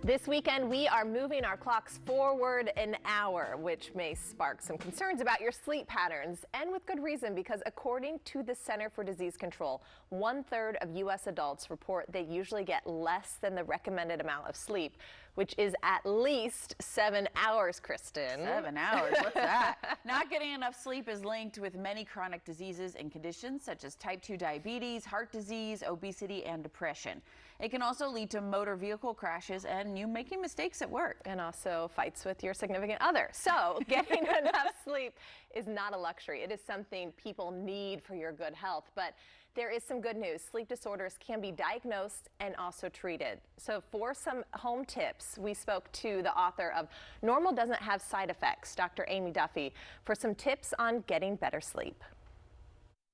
This weekend, we are moving our clocks forward an hour, which may spark some concerns about your sleep patterns, and with good reason, because according to the Center for Disease Control, 1/3 of U.S. adults report they usually get less than the recommended amount of sleep, which is at least 7 hours, Kristen. 7 hours, what's that? Not getting enough sleep is linked with many chronic diseases and conditions such as type 2 diabetes, heart disease, obesity, and depression. It can also lead to motor vehicle crashes and you making mistakes at work. And also fights with your significant other. So getting enough sleep is not a luxury. It is something people need for your good health. But there is some good news. Sleep disorders can be diagnosed and also treated. So for some home tips, we spoke to the author of Normal Doesn't Have Side Effects, Dr. Aimee Duffy, for some tips on getting better sleep.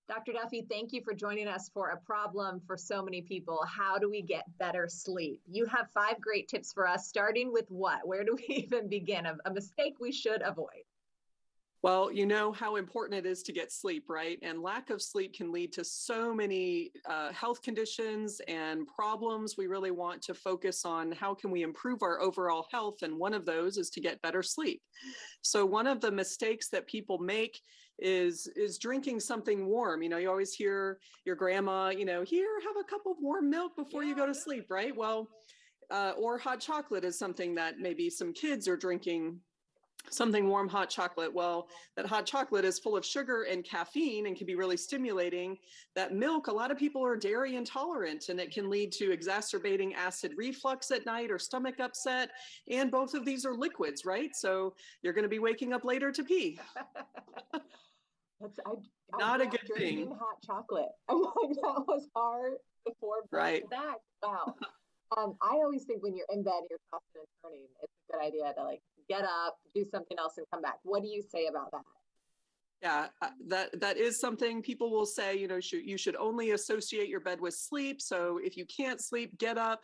Dr. Duffy, thank you for joining us for a problem for so many people. How do we get better sleep? You have 5 great tips for us, starting with what? Where do we even begin? A mistake we should avoid. Well, you know how important it is to get sleep, right? And lack of sleep can lead to so many health conditions and problems. We really want to focus on how can we improve our overall health, and one of those is to get better sleep. So one of the mistakes that people make is drinking something warm. You know, you always hear your grandma, here, have a cup of warm milk before you go to sleep, right? Well, or hot chocolate is something that maybe some kids are drinking. Something warm, hot chocolate. Well, that hot chocolate is full of sugar and caffeine and can be really stimulating. That milk, a lot of people are dairy intolerant, and it can lead to exacerbating acid reflux at night or stomach upset. And both of these are liquids, right? So you're going to be waking up later to pee. Not a good thing. Hot chocolate. I'm like, that was hard before. Right. Back. Wow. I always think when you're in bed, you're tossing and turning. It's a good idea to get up, do something else, and come back. What do you say about that? Yeah, that is something people will say, you should only associate your bed with sleep. So if you can't sleep, get up.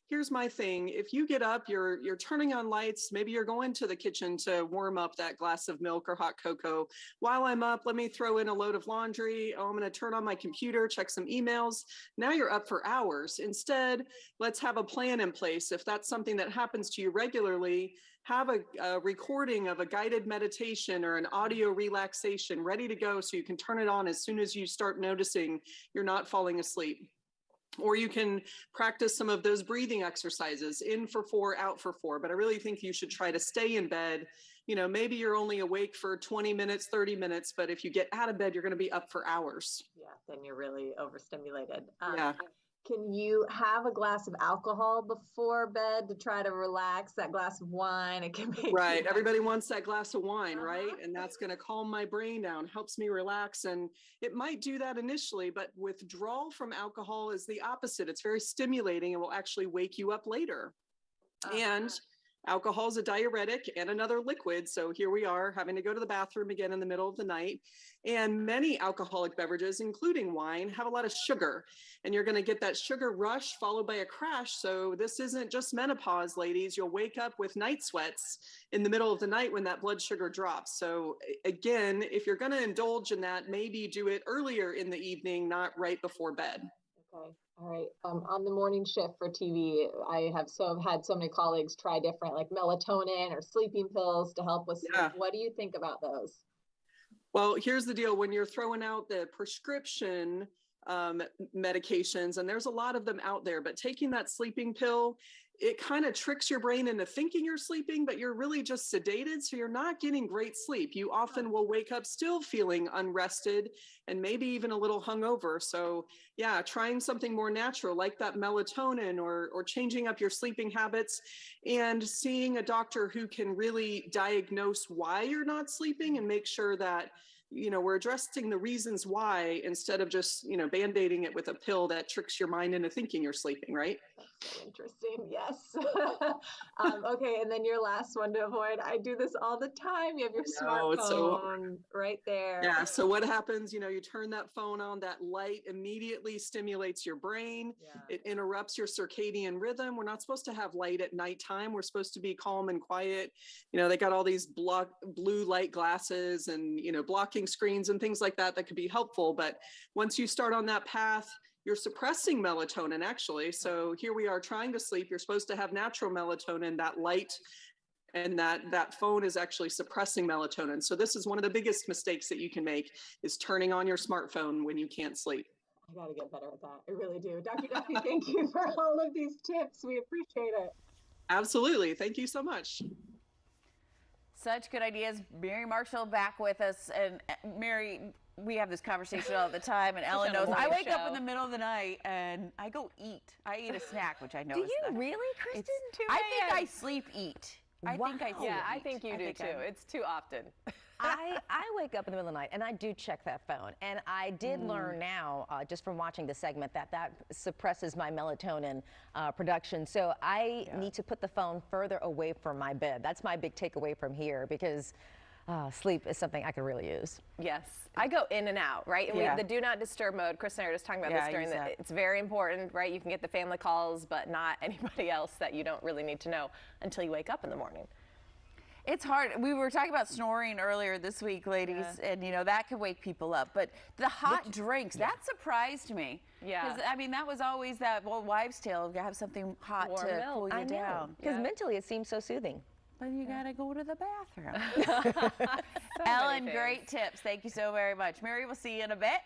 Here's my thing. If you get up, you're turning on lights. Maybe you're going to the kitchen to warm up that glass of milk or hot cocoa. While I'm up, let me throw in a load of laundry. Oh, I'm going to turn on my computer, check some emails. Now you're up for hours. Instead, let's have a plan in place. If that's something that happens to you regularly, have a recording of a guided meditation or an audio relaxation ready to go so you can turn it on as soon as you start noticing you're not falling asleep. Or you can practice some of those breathing exercises, in for 4, out for 4. But I really think you should try to stay in bed. Maybe you're only awake for 20 minutes, 30 minutes, but if you get out of bed, you're going to be up for hours. Yeah, then you're really overstimulated. Yeah. Can you have a glass of alcohol before bed to try to relax? That glass of wine, it can be right. Everybody wants that glass of wine, right? And that's going to calm my brain down, helps me relax. And it might do that initially, but withdrawal from alcohol is the opposite. It's very stimulating and will actually wake you up later. And alcohol is a diuretic and another liquid. So here we are having to go to the bathroom again in the middle of the night. And many alcoholic beverages, including wine, have a lot of sugar. And you're going to get that sugar rush followed by a crash. So this isn't just menopause, ladies. You'll wake up with night sweats in the middle of the night when that blood sugar drops. So again, if you're going to indulge in that, maybe do it earlier in the evening, not right before bed. Okay. All right. On the morning shift for TV, I have had so many colleagues try different, like melatonin or sleeping pills to help with sleep. Yeah. What do you think about those? Well, here's the deal. When you're throwing out the prescription medications, and there's a lot of them out there, but taking that sleeping pill, it kind of tricks your brain into thinking you're sleeping, but you're really just sedated. So you're not getting great sleep. You often will wake up still feeling unrested and maybe even a little hungover. So yeah, trying something more natural like that melatonin or changing up your sleeping habits and seeing a doctor who can really diagnose why you're not sleeping and make sure that we're addressing the reasons why instead of just, band-aiding it with a pill that tricks your mind into thinking you're sleeping, right? That's so interesting. Yes. Okay. And then your last one to avoid. I do this all the time. You have your smartphone right there. Yeah. So what happens, you turn that phone on, that light immediately stimulates your brain. Yeah. It interrupts your circadian rhythm. We're not supposed to have light at nighttime. We're supposed to be calm and quiet. They got all these blue light glasses and, blocking screens and things like that could be helpful. But once you start on that path, you're suppressing melatonin actually. So here we are trying to sleep. You're supposed to have natural melatonin, that light, and that phone is actually suppressing melatonin. So this is one of the biggest mistakes that you can make, is turning on your smartphone when you can't sleep. I got to get better at that. I really do. Dr. Duffy, thank you for all of these tips. We appreciate it. Absolutely. Thank you so much. Such good ideas. Mary Marshall back with us. And Mary, we have this conversation all the time, and Ellen knows I wake up in the middle of the night and I go eat. I eat a snack, which I know Do is you really, Kristen? I think I sleep eat. I think I sleep Yeah, I eat. think you do too. It's too often. I wake up in the middle of the night and I do check that phone. And I did learn now, just from watching the segment, that suppresses my melatonin production. So I need to put the phone further away from my bed. That's my big takeaway from here, because sleep is something I could really use. Yes, I go in and out, right? And the do not disturb mode, Chris and I were just talking about this during it's very important, right? You can get the family calls, but not anybody else that you don't really need to know until you wake up in the morning. It's hard. We were talking about snoring earlier this week, ladies, and you know that can wake people up. But the hot drinks, that surprised me. Yeah. Because I mean, that was always that old wives' tale, to have something hot Warm to milk. cool you down. Because mentally it seems so soothing. But you gotta go to the bathroom. Ellen, great tips. Thank you so very much. Mary, we'll see you in a bit.